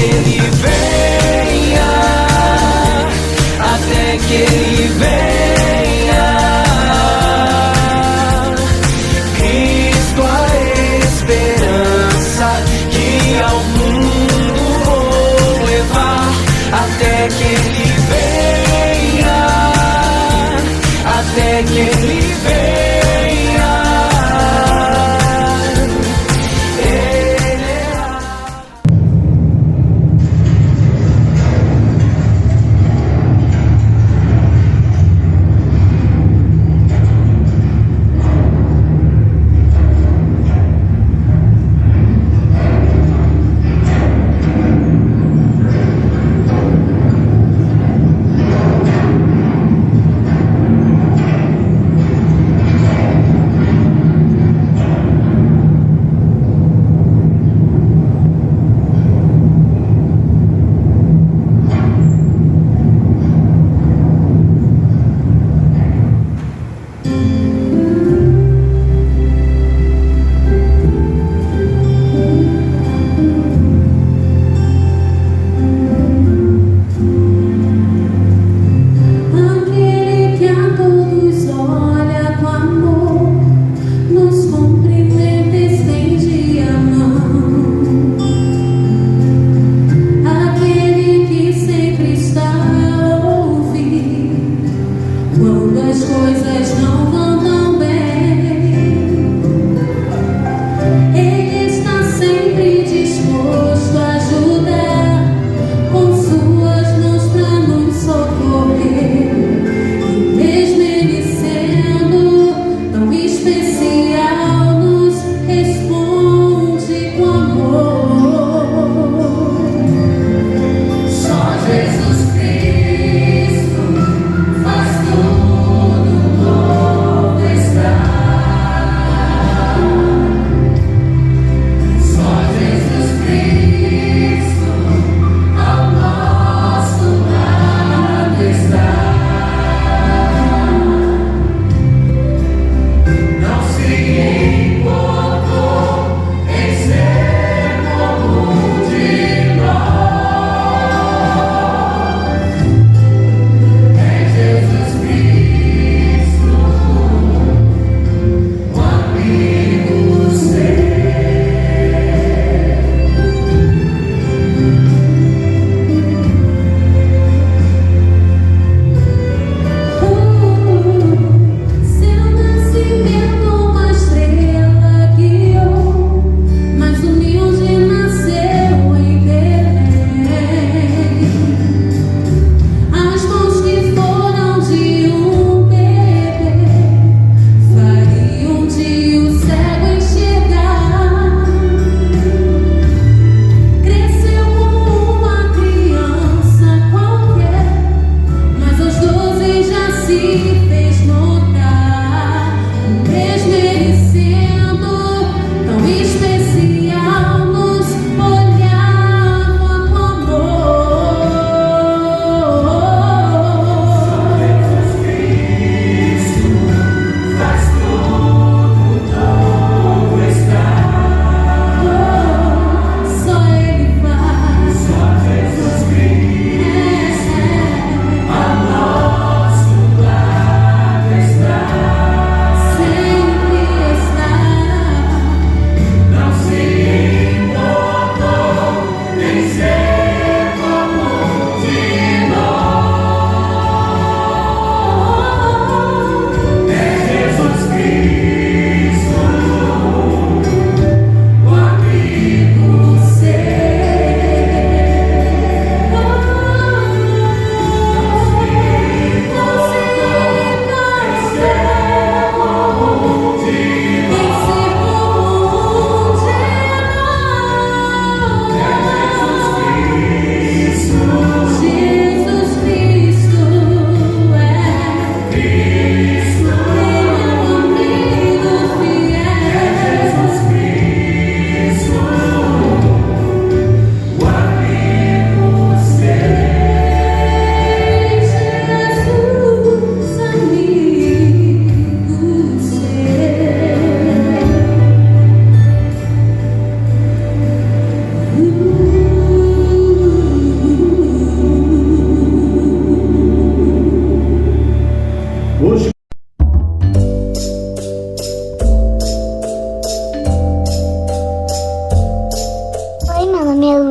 Ele venha, até que Ele venha. Cristo a esperança que ao mundo vou levar, até que Ele venha, até que Ele venha.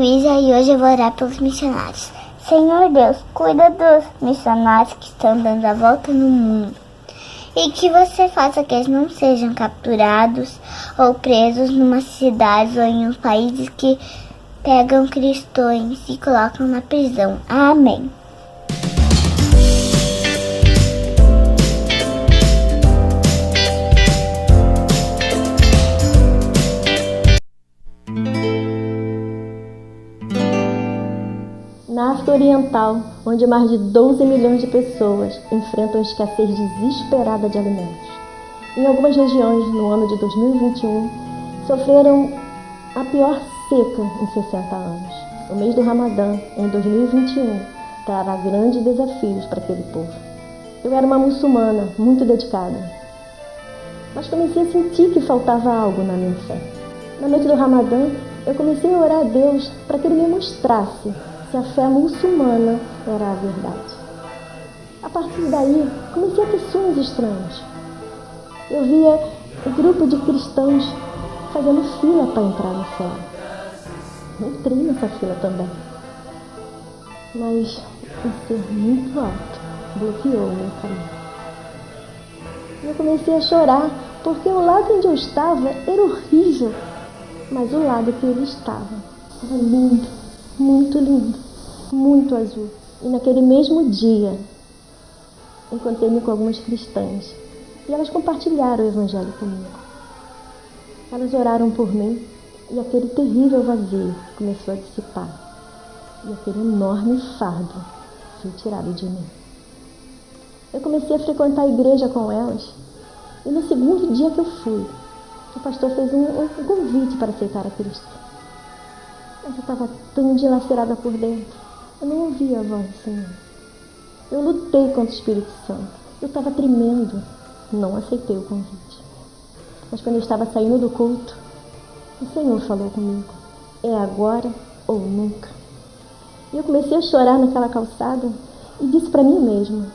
Luísa e hoje eu vou orar pelos missionários. Senhor Deus, cuida dos missionários que estão dando a volta no mundo e que você faça que eles não sejam capturados ou presos numa cidade ou em uns países que pegam cristãos e colocam na prisão. Amém. Na África Oriental, onde mais de 12 milhões de pessoas enfrentam escassez desesperada de alimentos. Em algumas regiões, no ano de 2021, sofreram a pior seca em 60 anos. O mês do Ramadã, em 2021, trará grandes desafios para aquele povo. Eu era uma muçulmana muito dedicada, mas comecei a sentir que faltava algo na minha fé. Na noite do Ramadã, eu comecei a orar a Deus para que Ele me mostrasse se a fé muçulmana era a verdade. A partir daí, comecei a ter sonhos estranhos. Eu via um grupo de cristãos fazendo fila para entrar no céu. Eu entrei nessa fila também. Mas um ser muito alto bloqueou o meu caminho. Eu comecei a chorar porque o lado onde eu estava era horrível, mas o lado que ele estava era lindo, muito lindo, muito azul. E naquele mesmo dia, encontrei-me com algumas cristãs e elas compartilharam o evangelho comigo. Elas oraram por mim e aquele terrível vazio começou a dissipar e aquele enorme fardo foi tirado de mim. Eu comecei a frequentar a igreja com elas e no segundo dia que eu fui, o pastor fez um convite para aceitar a Cristo. Mas eu estava tão dilacerada por dentro, eu não ouvia a voz do Senhor. Eu lutei contra o Espírito Santo, eu estava tremendo, não aceitei o convite. Mas quando eu estava saindo do culto, o Senhor falou comigo, é agora ou nunca. E eu comecei a chorar naquela calçada e disse para mim mesma,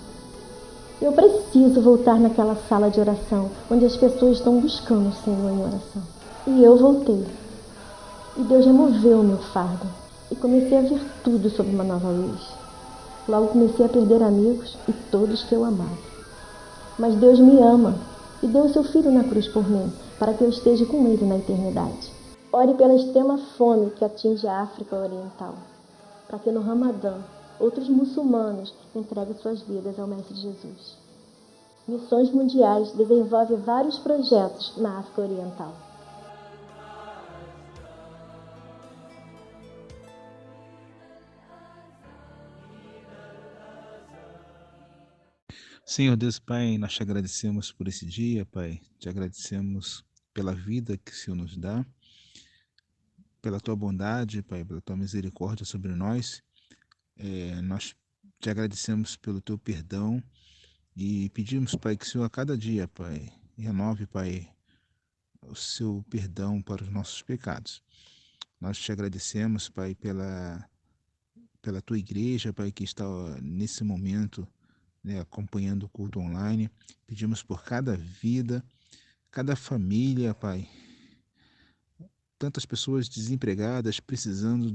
eu preciso voltar naquela sala de oração, onde as pessoas estão buscando o Senhor em oração. E eu voltei. E Deus removeu o meu fardo. E comecei a ver tudo sob uma nova luz. Logo comecei a perder amigos e todos que eu amava. Mas Deus me ama e deu o seu Filho na cruz por mim, para que eu esteja com Ele na eternidade. Ore pela extrema fome que atinge a África Oriental, para que no Ramadã outros muçulmanos entreguem suas vidas ao Mestre Jesus. Missões Mundiais desenvolve vários projetos na África Oriental. Senhor Deus Pai, nós te agradecemos por esse dia, Pai. Te agradecemos pela vida que o Senhor nos dá, pela tua bondade, Pai, pela tua misericórdia sobre nós. Nós te agradecemos pelo teu perdão e pedimos, Pai, que o Senhor a cada dia, Pai, renove, Pai, o seu perdão para os nossos pecados. Nós te agradecemos, Pai, pela tua igreja, Pai, que está nesse momento, né, acompanhando o culto online. Pedimos por cada vida, cada família, Pai. Tantas pessoas desempregadas, precisando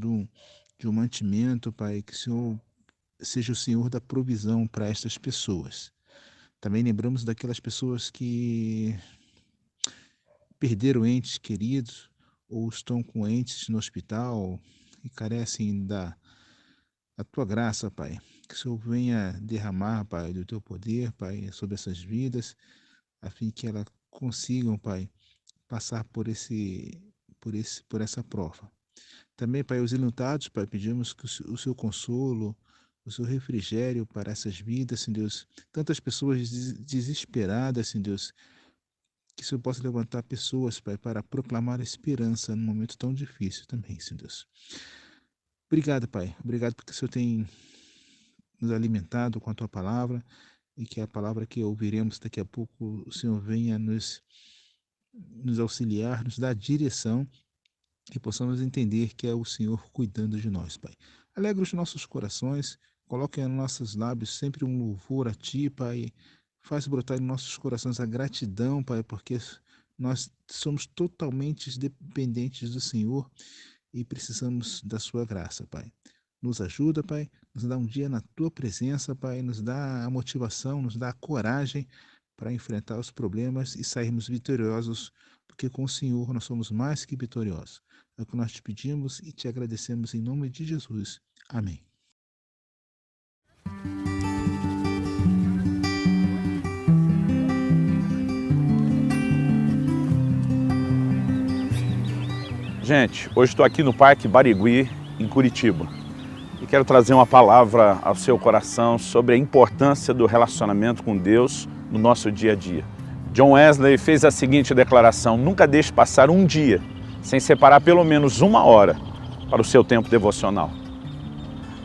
de um mantimento, Pai, que o Senhor seja o Senhor da provisão para estas pessoas. Também lembramos daquelas pessoas que perderam entes queridos ou estão com entes no hospital e carecem da tua graça, Pai. Que o Senhor venha derramar, Pai, do teu poder, Pai, sobre essas vidas, a fim que elas consigam, Pai, passar por essa prova. Também, Pai, os enlutados, Pai, pedimos que o seu consolo, o seu refrigério para essas vidas, Senhor Deus. Tantas pessoas desesperadas, Senhor Deus, que o Senhor possa levantar pessoas, Pai, para proclamar a esperança num momento tão difícil também, Senhor Deus. Obrigado, Pai. Obrigado porque o Senhor tem nos alimentado com a tua palavra e que a palavra que ouviremos daqui a pouco, o Senhor venha nos auxiliar, nos dar direção e possamos entender que é o Senhor cuidando de nós, Pai. Alegra os nossos corações, coloque em nossos lábios sempre um louvor a Ti, Pai. Faz brotar em nossos corações a gratidão, Pai, porque nós somos totalmente dependentes do Senhor e precisamos da sua graça, Pai. Nos ajuda, Pai, nos dá um dia na tua presença, Pai, nos dá a motivação, nos dá a coragem para enfrentar os problemas e sairmos vitoriosos, porque com o Senhor nós somos mais que vitoriosos. É o que nós te pedimos e te agradecemos em nome de Jesus. Amém. Gente, hoje estou aqui no Parque Barigui, em Curitiba, e quero trazer uma palavra ao seu coração sobre a importância do relacionamento com Deus no nosso dia a dia. John Wesley fez a seguinte declaração: nunca deixe passar um dia sem separar pelo menos 1 hora para o seu tempo devocional.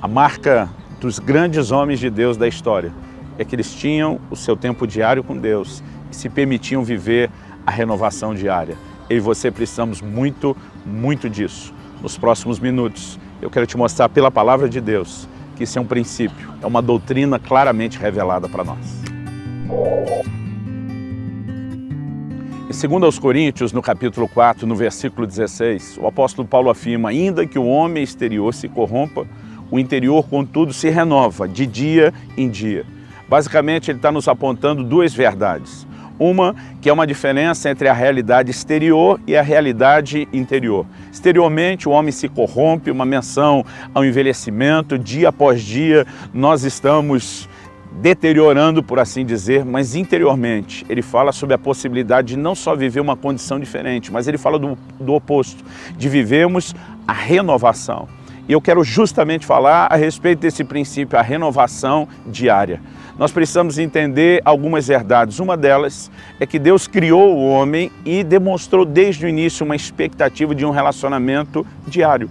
A marca dos grandes homens de Deus da história é que eles tinham o seu tempo diário com Deus e se permitiam viver a renovação diária. Eu e você precisamos muito disso. Nos próximos minutos, eu quero te mostrar pela palavra de Deus que isso é um princípio, é uma doutrina claramente revelada para nós. Em 2 Coríntios, no capítulo 4, no versículo 16, o apóstolo Paulo afirma: ainda que o homem exterior se corrompa, o interior, contudo, se renova de dia em dia. Basicamente, ele está nos apontando 2 verdades. Uma que é uma diferença entre a realidade exterior e a realidade interior. Exteriormente, o homem se corrompe, uma menção ao envelhecimento. Dia após dia, nós estamos deteriorando, por assim dizer, mas interiormente ele fala sobre a possibilidade de não só viver uma condição diferente, mas ele fala do oposto, de vivermos a renovação. E eu quero justamente falar a respeito desse princípio, a renovação diária. Nós precisamos entender algumas verdades. Uma delas é que Deus criou o homem e demonstrou desde o início uma expectativa de um relacionamento diário.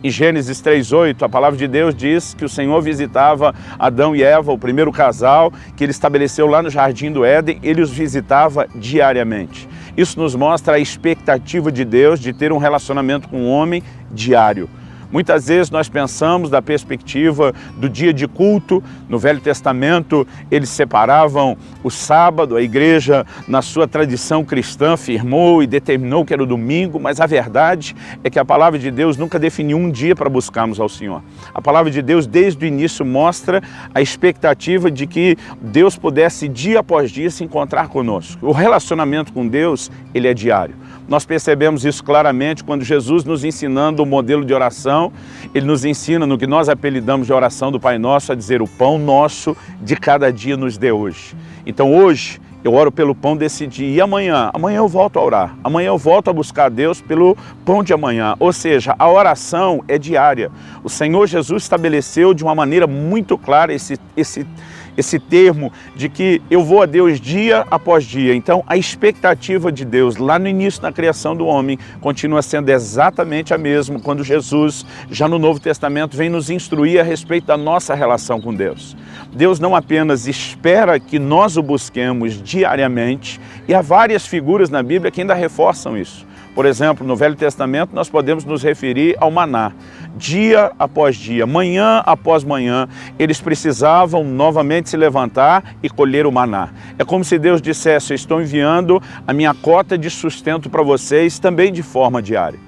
Em Gênesis 3:8, a palavra de Deus diz que o Senhor visitava Adão e Eva, o primeiro casal que ele estabeleceu lá no Jardim do Éden, ele os visitava diariamente. Isso nos mostra a expectativa de Deus de ter um relacionamento com o homem diário. Muitas vezes nós pensamos da perspectiva do dia de culto. No Velho Testamento, eles separavam o sábado, a igreja, na sua tradição cristã, afirmou e determinou que era o domingo, mas a verdade é que a palavra de Deus nunca definiu um dia para buscarmos ao Senhor. A palavra de Deus, desde o início, mostra a expectativa de que Deus pudesse, dia após dia, se encontrar conosco. O relacionamento com Deus, ele é diário. Nós percebemos isso claramente quando Jesus, nos ensinando o modelo de oração, ele nos ensina no que nós apelidamos de oração do Pai Nosso, a dizer: o pão nosso de cada dia nos dê hoje. Então hoje eu oro pelo pão desse dia e amanhã eu volto a orar, amanhã eu volto a buscar a Deus pelo pão de amanhã. Ou seja, a oração é diária. O Senhor Jesus estabeleceu de uma maneira muito clara esse termo de que eu vou a Deus dia após dia. Então, a expectativa de Deus lá no início da criação do homem continua sendo exatamente a mesma quando Jesus, já no Novo Testamento, vem nos instruir a respeito da nossa relação com Deus. Deus não apenas espera que nós o busquemos diariamente, e há várias figuras na Bíblia que ainda reforçam isso. Por exemplo, no Velho Testamento nós podemos nos referir ao maná. Dia após dia, manhã após manhã, eles precisavam novamente se levantar e colher o maná. É como se Deus dissesse: eu estou enviando a minha cota de sustento para vocês também de forma diária.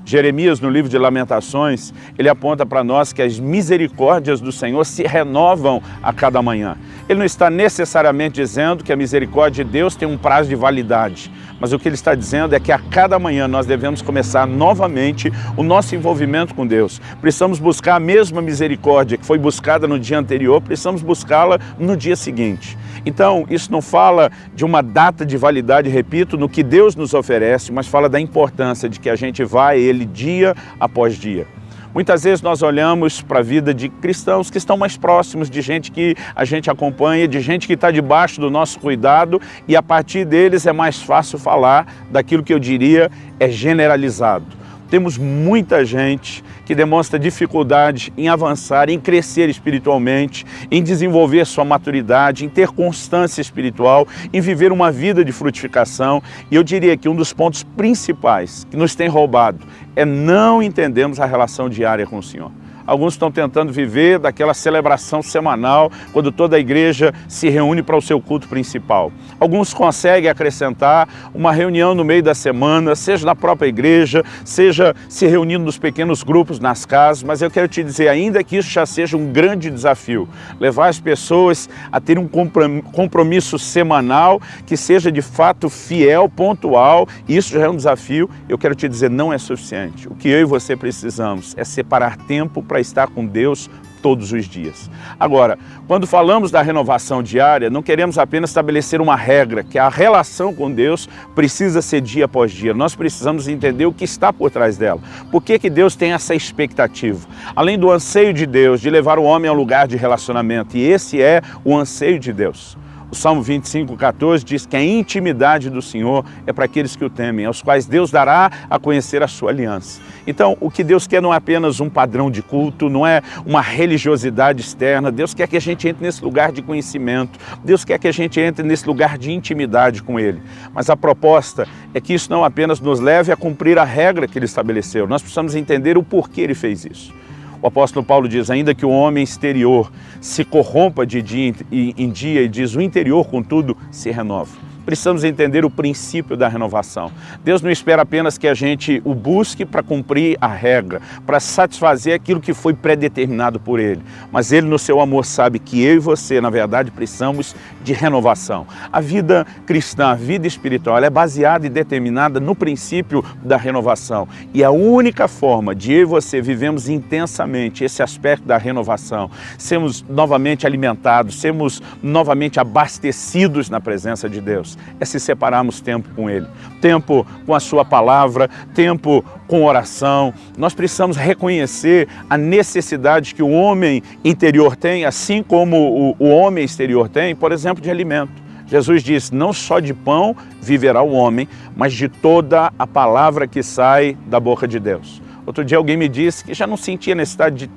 Jeremias, no livro de Lamentações, ele aponta para nós que as misericórdias do Senhor se renovam a cada manhã. Ele não está necessariamente dizendo que a misericórdia de Deus tem um prazo de validade, mas o que ele está dizendo é que a cada manhã nós devemos começar novamente o nosso envolvimento com Deus. Precisamos buscar a mesma misericórdia que foi buscada no dia anterior, precisamos buscá-la no dia seguinte. Então, isso não fala de uma data de validade, repito, no que Deus nos oferece, mas fala da importância de que a gente vá a Ele dia após dia. Muitas vezes nós olhamos para a vida de cristãos que estão mais próximos, de gente que a gente acompanha, de gente que está debaixo do nosso cuidado, e a partir deles é mais fácil falar daquilo que eu diria é generalizado. Temos muita gente que demonstra dificuldade em avançar, em crescer espiritualmente, em desenvolver sua maturidade, em ter constância espiritual, em viver uma vida de frutificação. E eu diria que um dos pontos principais que nos tem roubado é não entendermos a relação diária com o Senhor. Alguns estão tentando viver daquela celebração semanal, quando toda a igreja se reúne para o seu culto principal. Alguns conseguem acrescentar uma reunião no meio da semana, seja na própria igreja, seja se reunindo nos pequenos grupos, nas casas, mas eu quero te dizer, ainda que isso já seja um grande desafio, levar as pessoas a ter um compromisso semanal que seja de fato fiel, pontual, isso já é um desafio, eu quero te dizer, não é suficiente. O que eu e você precisamos é separar tempo para estar com Deus todos os dias. Agora, quando falamos da renovação diária, não queremos apenas estabelecer uma regra, que a relação com Deus precisa ser dia após dia. Nós precisamos entender o que está por trás dela. Por que que Deus tem essa expectativa? Além do anseio de Deus de levar o homem a um lugar de relacionamento, e esse é o anseio de Deus. O Salmo 25:14 diz que a intimidade do Senhor é para aqueles que o temem, aos quais Deus dará a conhecer a sua aliança. Então, o que Deus quer não é apenas um padrão de culto, não é uma religiosidade externa. Deus quer que a gente entre nesse lugar de conhecimento. Deus quer que a gente entre nesse lugar de intimidade com Ele. Mas a proposta é que isso não apenas nos leve a cumprir a regra que Ele estabeleceu. Nós precisamos entender o porquê Ele fez isso. O apóstolo Paulo diz, ainda que o homem exterior se corrompa de dia em dia, e diz, o interior, contudo, se renova. Precisamos entender o princípio da renovação. Deus não espera apenas que a gente o busque para cumprir a regra, para satisfazer aquilo que foi predeterminado por Ele. Mas Ele, no seu amor, sabe que eu e você, na verdade, precisamos de renovação. A vida cristã, a vida espiritual, ela é baseada e determinada no princípio da renovação. E a única forma de eu e você vivemos intensamente esse aspecto da renovação, sermos novamente alimentados, sermos novamente abastecidos na presença de Deus, é se separarmos tempo com Ele, tempo com a sua palavra, tempo com oração. Nós precisamos reconhecer a necessidade que o homem interior tem, assim como o homem exterior tem, por exemplo, de alimento. Jesus disse, não só de pão viverá o homem, mas de toda a palavra que sai da boca de Deus. Outro dia alguém me disse que já não sentia necessidade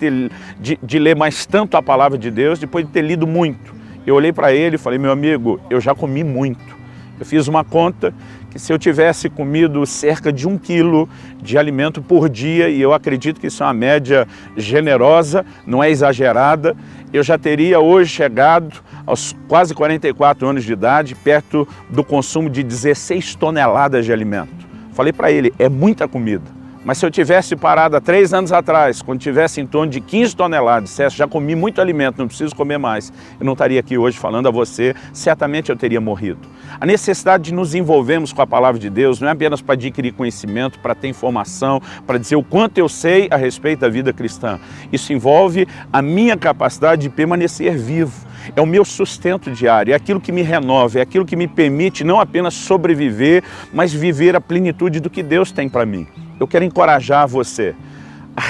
de ler mais tanto a palavra de Deus depois de ter lido muito. Eu olhei para ele e falei, meu amigo, eu já comi muito. Eu fiz uma conta que se eu tivesse comido cerca de 1 quilo de alimento por dia, e eu acredito que isso é uma média generosa, não é exagerada, eu já teria hoje chegado aos quase 44 anos de idade, perto do consumo de 16 toneladas de alimento. Falei para ele, é muita comida. Mas se eu tivesse parado há 3 anos atrás, quando tivesse em torno de 15 toneladas, dissesse, já comi muito alimento, não preciso comer mais, eu não estaria aqui hoje falando a você, certamente eu teria morrido. A necessidade de nos envolvermos com a palavra de Deus não é apenas para adquirir conhecimento, para ter informação, para dizer o quanto eu sei a respeito da vida cristã. Isso envolve a minha capacidade de permanecer vivo. É o meu sustento diário, é aquilo que me renova, é aquilo que me permite não apenas sobreviver, mas viver a plenitude do que Deus tem para mim. Eu quero encorajar você a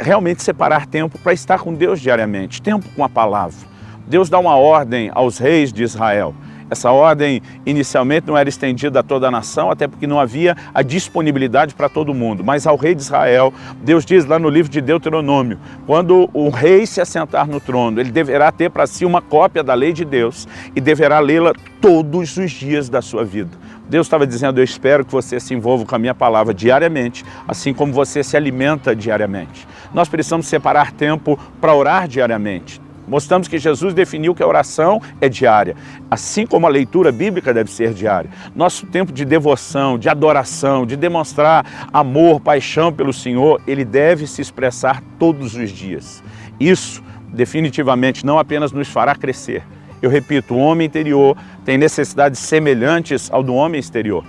realmente separar tempo para estar com Deus diariamente, tempo com a palavra. Deus dá uma ordem aos reis de Israel. Essa ordem inicialmente não era estendida a toda a nação, até porque não havia a disponibilidade para todo mundo. Mas ao rei de Israel, Deus diz lá no livro de Deuteronômio, quando o rei se assentar no trono, ele deverá ter para si uma cópia da lei de Deus e deverá lê-la todos os dias da sua vida. Deus estava dizendo, eu espero que você se envolva com a minha palavra diariamente, assim como você se alimenta diariamente. Nós precisamos separar tempo para orar diariamente. Mostramos que Jesus definiu que a oração é diária, assim como a leitura bíblica deve ser diária. Nosso tempo de devoção, de adoração, de demonstrar amor, paixão pelo Senhor, ele deve se expressar todos os dias. Isso definitivamente não apenas nos fará crescer. Eu repito, o homem interior tem necessidades semelhantes ao do homem exterior.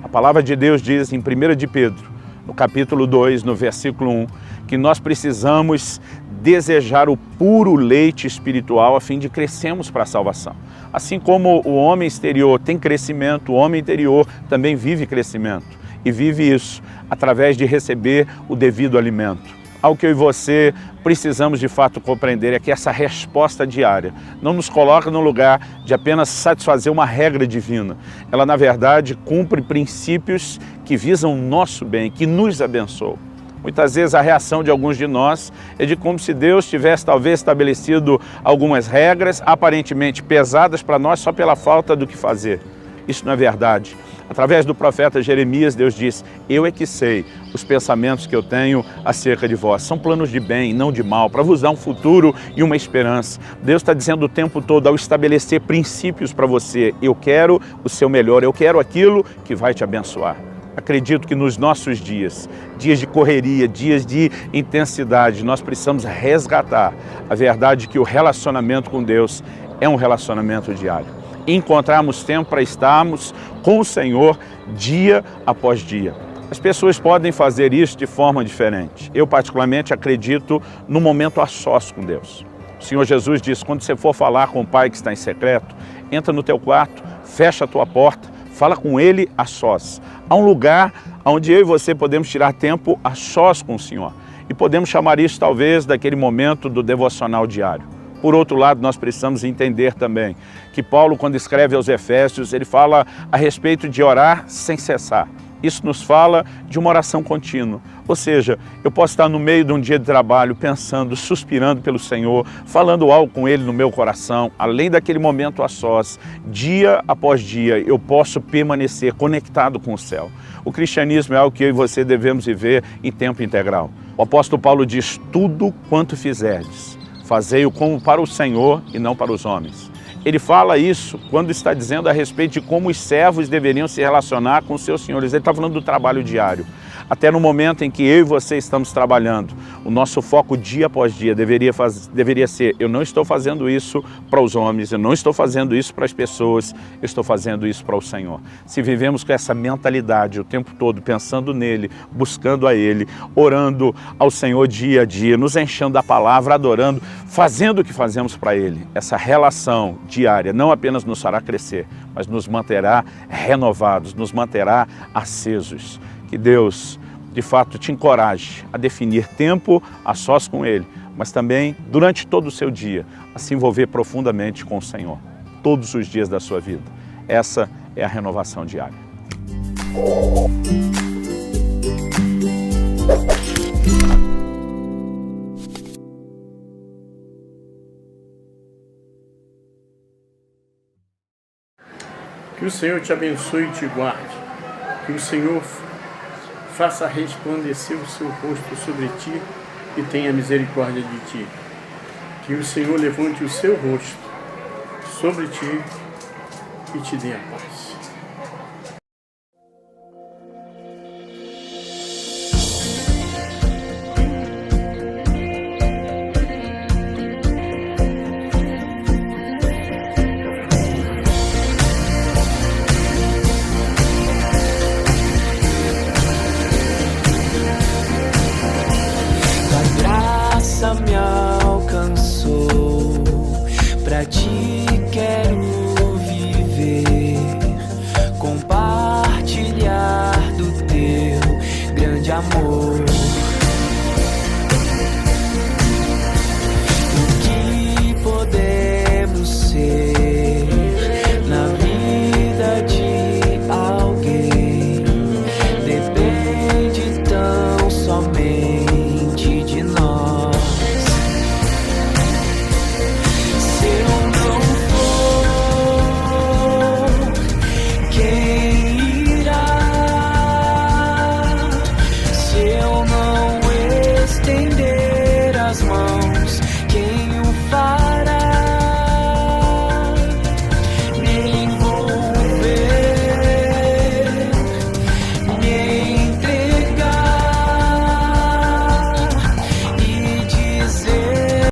A palavra de Deus diz em 1 de Pedro, no capítulo 2, no versículo 1, que nós precisamos desejar o puro leite espiritual a fim de crescermos para a salvação. Assim como o homem exterior tem crescimento, o homem interior também vive crescimento. E vive isso através de receber o devido alimento. Algo que eu e você precisamos de fato compreender é que essa resposta diária não nos coloca no lugar de apenas satisfazer uma regra divina. Ela, na verdade, cumpre princípios que visam o nosso bem, que nos abençoam. Muitas vezes a reação de alguns de nós é de como se Deus tivesse talvez estabelecido algumas regras aparentemente pesadas para nós só pela falta do que fazer. Isso não é verdade. Através do profeta Jeremias, Deus diz: eu é que sei os pensamentos que eu tenho acerca de vós. São planos de bem, não de mal, para vos dar um futuro e uma esperança. Deus está dizendo o tempo todo, ao estabelecer princípios para você: eu quero o seu melhor, eu quero aquilo que vai te abençoar. Acredito que nos nossos dias, dias de correria, dias de intensidade, nós precisamos resgatar a verdade que o relacionamento com Deus é um relacionamento diário. Encontrarmos tempo para estarmos com o Senhor dia após dia. As pessoas podem fazer isso de forma diferente. Eu particularmente acredito no momento a sós com Deus. O Senhor Jesus disse: quando você for falar com o Pai que está em secreto, entra no teu quarto, fecha a tua porta, fala com Ele a sós. Há um lugar onde eu e você podemos tirar tempo a sós com o Senhor. E podemos chamar isso talvez daquele momento do devocional diário. Por outro lado, nós precisamos entender também que Paulo, quando escreve aos Efésios, ele fala a respeito de orar sem cessar. Isso nos fala de uma oração contínua. Ou seja, eu posso estar no meio de um dia de trabalho pensando, suspirando pelo Senhor, falando algo com Ele no meu coração, além daquele momento a sós, dia após dia, eu posso permanecer conectado com o céu. O cristianismo é algo que eu e você devemos viver em tempo integral. O apóstolo Paulo diz: tudo quanto fizerdes, fazei-o como para o Senhor e não para os homens. Ele fala isso quando está dizendo a respeito de como os servos deveriam se relacionar com os seus senhores. Ele está falando do trabalho diário. Até no momento em que eu e você estamos trabalhando, o nosso foco dia após dia deveria ser: eu não estou fazendo isso para os homens, eu não estou fazendo isso para as pessoas, eu estou fazendo isso para o Senhor. Se vivemos com essa mentalidade o tempo todo, pensando nele, buscando a Ele, orando ao Senhor dia a dia, nos enchendo da palavra, adorando, fazendo o que fazemos para Ele, essa relação diária não apenas nos fará crescer, mas nos manterá renovados, nos manterá acesos. Que Deus, de fato, te encoraje a definir tempo a sós com Ele, mas também, durante todo o seu dia, a se envolver profundamente com o Senhor, todos os dias da sua vida. Essa é a renovação diária. Que o Senhor te abençoe e te guarde. Que o Senhor faça resplandecer o seu rosto sobre ti e tenha misericórdia de ti. Que o Senhor levante o seu rosto sobre ti e te dê a paz.